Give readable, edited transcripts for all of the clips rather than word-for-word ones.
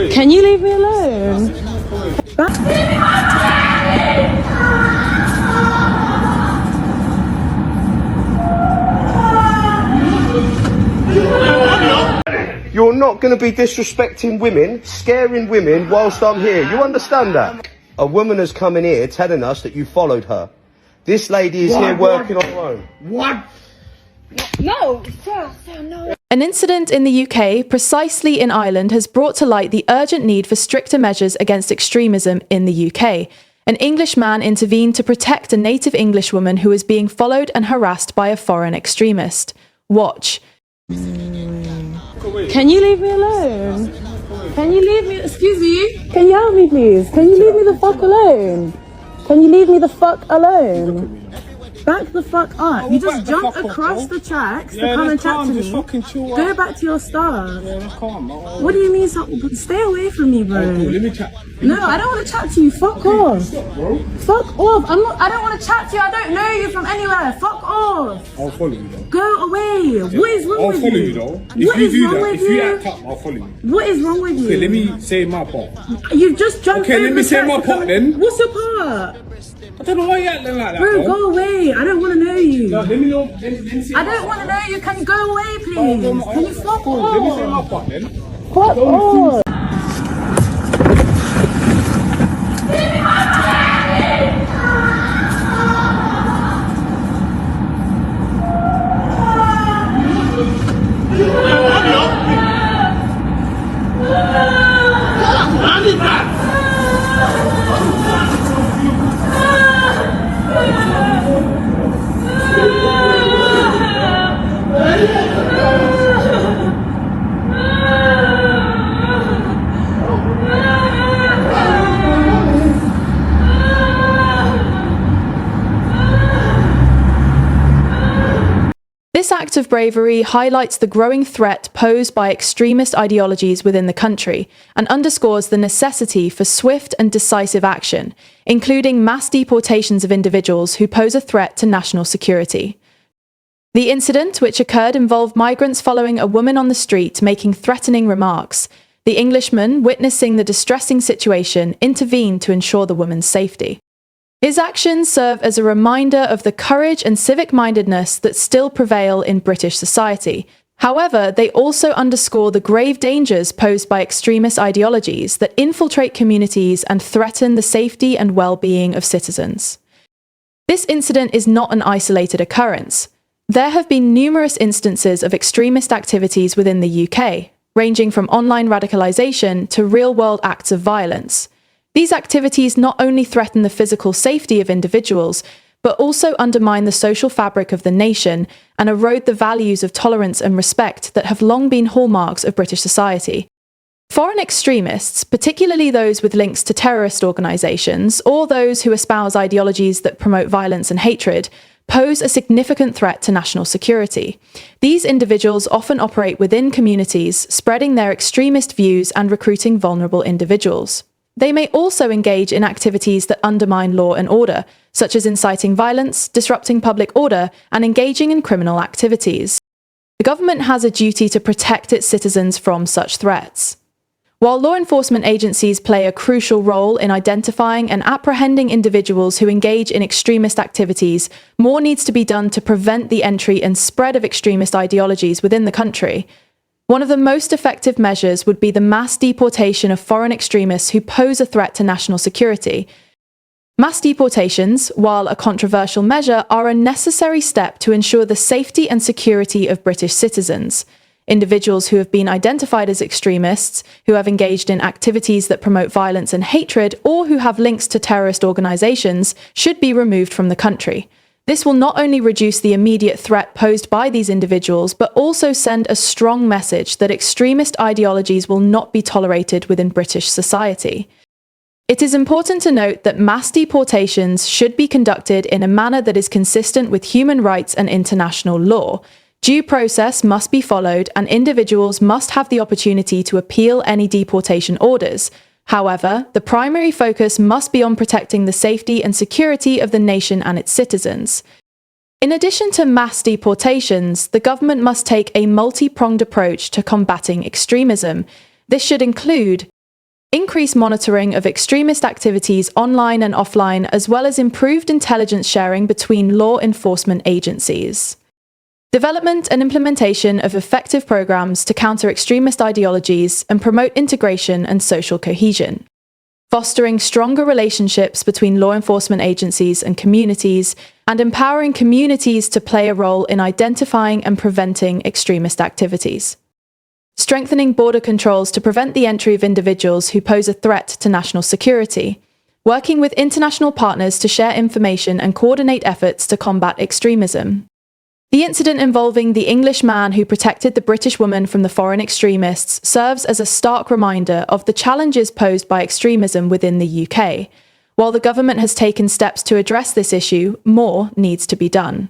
Can you leave me alone? You're not going to be disrespecting women, scaring women whilst I'm here. You understand that? A woman has come in here telling us that you followed her. This lady is here working on her own. What? No, sir, no. An incident in the UK, precisely in Ireland, has brought to light the urgent need for stricter measures against extremism in the UK. An Englishman intervened to protect a native Englishwoman who was being followed and harassed by a foreign extremist. Watch. Can you leave me alone? Can you leave me? Excuse me? Can you help me, please? Can you leave me the fuck alone? Can you leave me the fuck alone? Back the fuck up. You just jumped across the tracks to come and chat to me. Go back to your stuff. What do you mean? Stay away from me, bro. No, I don't want to chat to you. Fuck off. Fuck off. I don't want to chat to you. I don't know you from anywhere. Fuck off. I'll follow you though. Go away. What is wrong with you? I'll follow you though. What is wrong with If you you? act up, I'll follow you. What is wrong with you? Okay, let me say my part. You've just jumped Okay, over let me the say tracks my to come part and- then. What's your part? I don't know why you're acting like that, Bro, go away. I don't want to know you. No, let me know. Let me say I don't want to know you. Can you go away, please? Can you fuck Let me say my off? part then. Fuck off. This act of bravery highlights the growing threat posed by extremist ideologies within the country and underscores the necessity for swift and decisive action, including mass deportations of individuals who pose a threat to national security. The incident, which occurred, involved migrants following a woman on the street making threatening remarks. The Englishman, witnessing the distressing situation, intervened to ensure the woman's safety. His actions serve as a reminder of the courage and civic-mindedness that still prevail in British society. However, they also underscore the grave dangers posed by extremist ideologies that infiltrate communities and threaten the safety and well-being of citizens. This incident is not an isolated occurrence. There have been numerous instances of extremist activities within the UK, ranging from online radicalisation to real-world acts of violence. These activities not only threaten the physical safety of individuals, but also undermine the social fabric of the nation and erode the values of tolerance and respect that have long been hallmarks of British society. Foreign extremists, particularly those with links to terrorist organisations or those who espouse ideologies that promote violence and hatred, pose a significant threat to national security. These individuals often operate within communities, spreading their extremist views and recruiting vulnerable individuals. They may also engage in activities that undermine law and order, such as inciting violence, disrupting public order, and engaging in criminal activities. The government has a duty to protect its citizens from such threats. While law enforcement agencies play a crucial role in identifying and apprehending individuals who engage in extremist activities, more needs to be done to prevent the entry and spread of extremist ideologies within the country. One of the most effective measures would be the mass deportation of foreign extremists who pose a threat to national security. Mass deportations, while a controversial measure, are a necessary step to ensure the safety and security of British citizens. Individuals who have been identified as extremists, who have engaged in activities that promote violence and hatred, or who have links to terrorist organisations, should be removed from the country. This will not only reduce the immediate threat posed by these individuals, but also send a strong message that extremist ideologies will not be tolerated within British society. It is important to note that mass deportations should be conducted in a manner that is consistent with human rights and international law. Due process must be followed, and individuals must have the opportunity to appeal any deportation orders. However, the primary focus must be on protecting the safety and security of the nation and its citizens. In addition to mass deportations, the government must take a multi-pronged approach to combating extremism. This should include increased monitoring of extremist activities online and offline, as well as improved intelligence sharing between law enforcement agencies. Development and implementation of effective programs to counter extremist ideologies and promote integration and social cohesion. Fostering stronger relationships between law enforcement agencies and communities, and empowering communities to play a role in identifying and preventing extremist activities. Strengthening border controls to prevent the entry of individuals who pose a threat to national security. Working with international partners to share information and coordinate efforts to combat extremism. The incident involving the Englishman who protected the British woman from the foreign extremists serves as a stark reminder of the challenges posed by extremism within the UK. While the government has taken steps to address this issue, more needs to be done.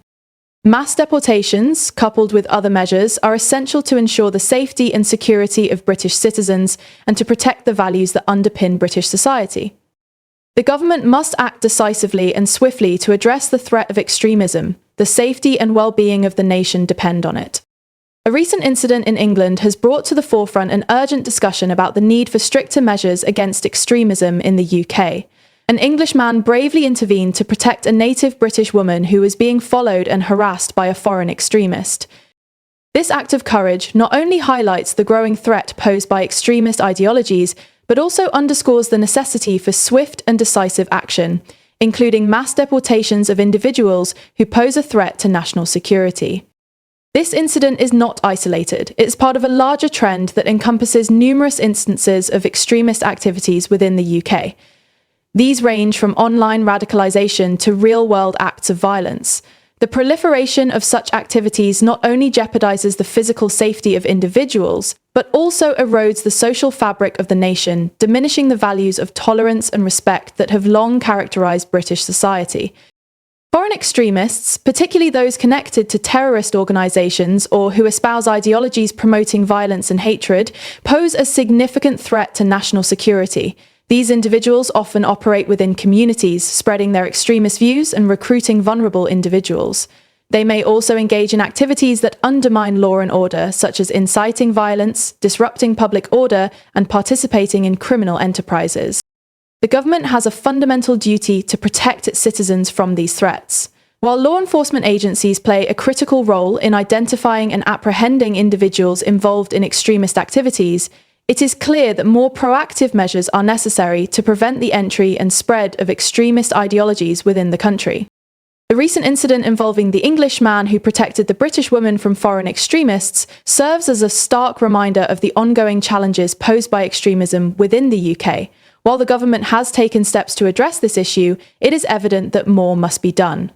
Mass deportations, coupled with other measures, are essential to ensure the safety and security of British citizens and to protect the values that underpin British society. The government must act decisively and swiftly to address the threat of extremism. The safety and well-being of the nation depend on it. A recent incident in England has brought to the forefront an urgent discussion about the need for stricter measures against extremism in the UK. An Englishman bravely intervened to protect a native British woman who was being followed and harassed by a foreign extremist. This act of courage not only highlights the growing threat posed by extremist ideologies, but also underscores the necessity for swift and decisive action, including mass deportations of individuals who pose a threat to national security. This incident is not isolated. It's part of a larger trend that encompasses numerous instances of extremist activities within the UK. These range from online radicalization to real-world acts of violence. The proliferation of such activities not only jeopardizes the physical safety of individuals, but also erodes the social fabric of the nation, diminishing the values of tolerance and respect that have long characterized British society. Foreign extremists, particularly those connected to terrorist organizations or who espouse ideologies promoting violence and hatred, pose a significant threat to national security. These individuals often operate within communities, spreading their extremist views and recruiting vulnerable individuals. They may also engage in activities that undermine law and order, such as inciting violence, disrupting public order, and participating in criminal enterprises. The government has a fundamental duty to protect its citizens from these threats. While law enforcement agencies play a critical role in identifying and apprehending individuals involved in extremist activities, it is clear that more proactive measures are necessary to prevent the entry and spread of extremist ideologies within the country. The recent incident involving the Englishman who protected the British woman from foreign extremists serves as a stark reminder of the ongoing challenges posed by extremism within the UK. While the government has taken steps to address this issue, it is evident that more must be done.